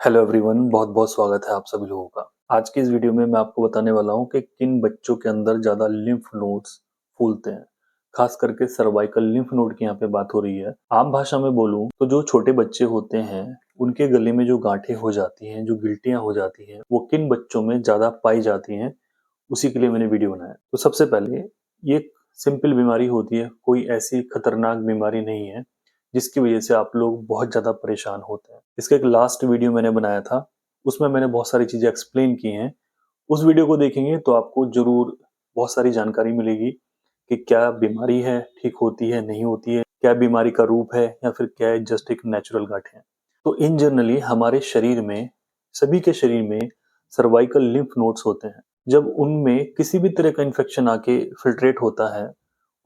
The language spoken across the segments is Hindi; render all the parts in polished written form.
हेलो एवरीवन, बहुत बहुत स्वागत है आप सभी लोगों का। आज की इस वीडियो में मैं आपको बताने वाला हूं कि किन बच्चों के अंदर ज़्यादा लिम्फ नोड्स फूलते हैं। खास करके सर्वाइकल लिम्फ नोड की यहाँ पे बात हो रही है। आम भाषा में बोलूं तो जो छोटे बच्चे होते हैं उनके गले में जो गांठें हो जाती हैं, जो गिल्टियां हो जाती हैं, वो किन बच्चों में ज़्यादा पाई जाती हैं, उसी के लिए मैंने वीडियो बनाया। तो सबसे पहले ये एक सिंपल बीमारी होती है, कोई ऐसी खतरनाक बीमारी नहीं है जिसकी वजह से आप लोग बहुत ज़्यादा परेशान होते हैं। इसका एक लास्ट वीडियो मैंने बनाया था, उसमें मैंने बहुत सारी चीज़ें एक्सप्लेन की हैं। उस वीडियो को देखेंगे तो आपको ज़रूर बहुत सारी जानकारी मिलेगी कि क्या बीमारी है, ठीक होती है, नहीं होती है, क्या बीमारी का रूप है या फिर क्या है जस्ट एक नेचुरल गांठ है। तो इन जनरली हमारे शरीर में, सभी के शरीर में सर्वाइकल लिम्फ नोड्स होते हैं। जब उनमें किसी भी तरह का इन्फेक्शन आके फिल्ट्रेट होता है,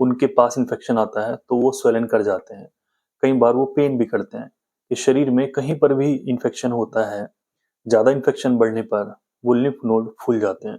उनके पास इन्फेक्शन आता है तो वो स्वेलन कर जाते हैं। कई बार वो पेन भी करते हैं। कि शरीर में कहीं पर भी इन्फेक्शन होता है, ज़्यादा इन्फेक्शन बढ़ने पर वो लिम्फ नोड फूल जाते हैं,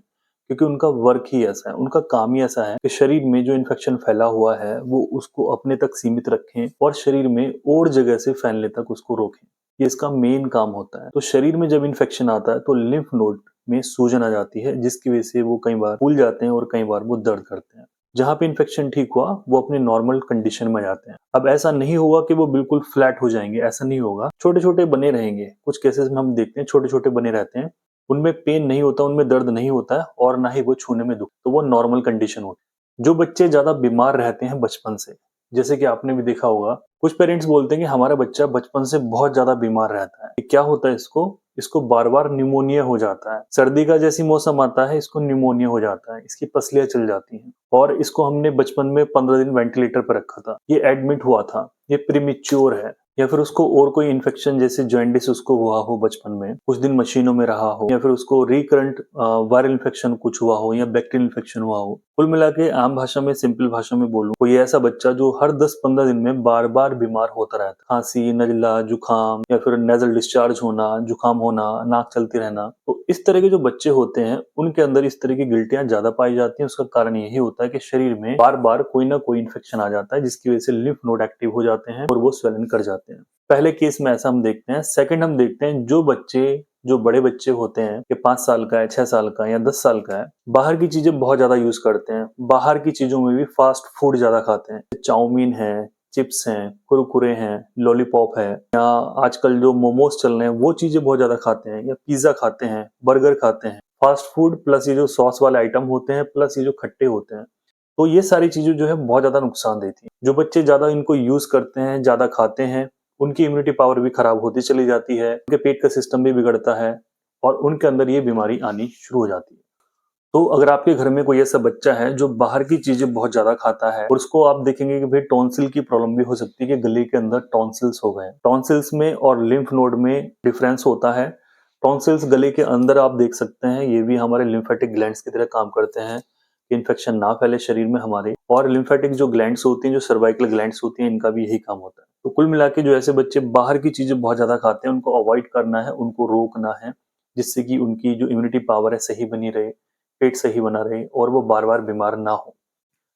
क्योंकि उनका वर्क ही ऐसा है, उनका काम ही ऐसा है कि शरीर में जो इन्फेक्शन फैला हुआ है वो उसको अपने तक सीमित रखें और शरीर में और जगह से फैलने तक उसको रोकें। ये इसका मेन काम होता है। तो शरीर में जब इन्फेक्शन आता है तो लिम्फ नोड में सूजन आ जाती है, जिसकी वजह से वो कई बार फूल जाते हैं और कई बार वो दर्द करते हैं। जहाँ पे इन्फेक्शन ठीक हुआ वो अपने नॉर्मल कंडीशन में जाते हैं। अब ऐसा नहीं होगा कि वो बिल्कुल फ्लैट हो जाएंगे, ऐसा नहीं होगा। छोटे छोटे बने रहेंगे। कुछ केसेस में हम देखते हैं छोटे छोटे बने रहते हैं, उनमें पेन नहीं होता, उनमें दर्द नहीं होता है और ना ही वो छूने में दुख, तो वो नॉर्मल कंडीशन होती है। जो बच्चे ज्यादा बीमार रहते हैं बचपन से, जैसे कि आपने भी देखा होगा, कुछ पेरेंट्स बोलते हैं कि हमारा बच्चा बचपन से बहुत ज्यादा बीमार रहता है। क्या होता है इसको बार बार निमोनिया हो जाता है। सर्दी का जैसी मौसम आता है इसको निमोनिया हो जाता है, इसकी पसलियां चल जाती हैं और इसको हमने बचपन में 15 दिन वेंटिलेटर पर रखा था। ये एडमिट हुआ था, ये प्रीमेच्योर है। या फिर उसको और कोई इन्फेक्शन जैसे जॉइंटिस उसको हुआ हो बचपन में, कुछ दिन मशीनों में रहा हो, या फिर उसको रिकरेंट वायरल इन्फेक्शन कुछ हुआ हो या बैक्टीरियल इन्फेक्शन हुआ हो। कुल मिला के आम भाषा में, सिंपल भाषा में बोलूं, कोई ऐसा बच्चा जो हर 10-15 दिन में बार बार बीमार होता रहता, खांसी, नजला, जुकाम या फिर नेजल डिस्चार्ज होना, जुकाम होना, नाक चलती रहना, तो इस तरह के जो बच्चे होते हैं उनके अंदर इस तरह की गिल्टियां ज्यादा पाई जाती हैं। उसका कारण यही होता है कि शरीर में बार बार कोई ना कोई इन्फेक्शन आ जाता है, जिसकी वजह से लिम्फ नोड एक्टिव हो जाते हैं और वो स्वेलन कर जाते हैं। पहले केस में ऐसा हम देखते हैं। सेकंड हम देखते हैं जो बड़े बच्चे होते हैं कि 5 साल का है, 6 साल का है या 10 साल का है, बाहर की चीजें बहुत ज्यादा यूज करते हैं। बाहर की चीजों में भी फास्ट फूड ज्यादा खाते हैं। चाउमीन है, चिप्स हैं, कुरकुरे हैं, लॉलीपॉप है, या आजकल जो मोमोज चल रहे हैं वो चीजें बहुत ज्यादा खाते हैं, या पिज्जा खाते हैं, बर्गर खाते हैं। फास्ट फूड प्लस ये जो सॉस वाले आइटम होते हैं प्लस ये जो खट्टे होते हैं, तो ये सारी चीजें जो है बहुत ज्यादा नुकसान देती हैं। जो बच्चे ज्यादा इनको यूज करते हैं, ज्यादा खाते हैं, उनकी इम्यूनिटी पावर भी खराब होती चली जाती है, उनके पेट का सिस्टम भी बिगड़ता है और उनके अंदर ये बीमारी आनी शुरू हो जाती है। तो अगर आपके घर में कोई ऐसा बच्चा है जो बाहर की चीजें बहुत ज्यादा खाता है, और उसको आप देखेंगे कि भाई टॉन्सिल की प्रॉब्लम भी हो सकती है कि गले के अंदर टॉन्सिल्स हो गए। टॉन्सिल्स में और लिम्फ नोड में डिफरेंस होता है। टॉन्सिल्स गले के अंदर आप देख सकते हैं, ये भी हमारे लिम्फेटिक ग्लैंड्स की तरह काम करते हैं कि इन्फेक्शन ना फैले शरीर में हमारे। और लिम्फेटिक जो ग्लैंड्स होती हैं, जो सर्वाइकल ग्लैंड्स होती हैं, इनका भी यही काम होता है। तो कुल मिला के जो ऐसे बच्चे बाहर की चीजें बहुत ज्यादा खाते हैं उनको अवॉइड करना है, उनको रोकना है, जिससे कि उनकी जो इम्यूनिटी पावर है सही बनी रहे, पेट सही बना रहे और वो बार बार बीमार ना हो।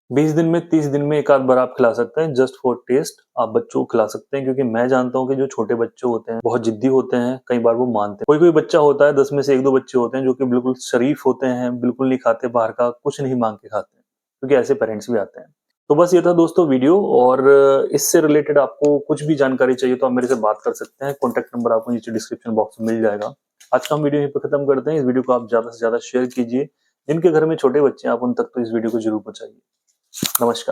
20 दिन में, 30 दिन में एक आध बार आप खिला सकते हैं, जस्ट फॉर टेस्ट आप बच्चों को खिला सकते हैं। क्योंकि मैं जानता हूँ कि जो छोटे बच्चे होते हैं बहुत जिद्दी होते हैं, कई बार वो मानते हैं। कोई कोई बच्चा होता है, 10 में से 1-2 बच्चे होते हैं जो कि बिल्कुल शरीफ होते हैं, बिल्कुल नहीं खाते बाहर का, कुछ नहीं मांग के खाते हैं, क्योंकि ऐसे पेरेंट्स भी आते हैं। तो बस ये था दोस्तों वीडियो, और इससे रिलेटेड आपको कुछ भी जानकारी चाहिए तो आप मेरे से बात कर सकते हैं। कॉन्टेक्ट नंबर आपको नीचे डिस्क्रिप्शन बॉक्स में मिल जाएगा। आज का हम वीडियो यहीं पर खत्म करते हैं। इस वीडियो को आप ज्यादा से ज्यादा शेयर कीजिए। जिनके घर में छोटे बच्चे हैं आप उन तक तो इस वीडियो को जरूर पहुंचाइए। नमस्कार।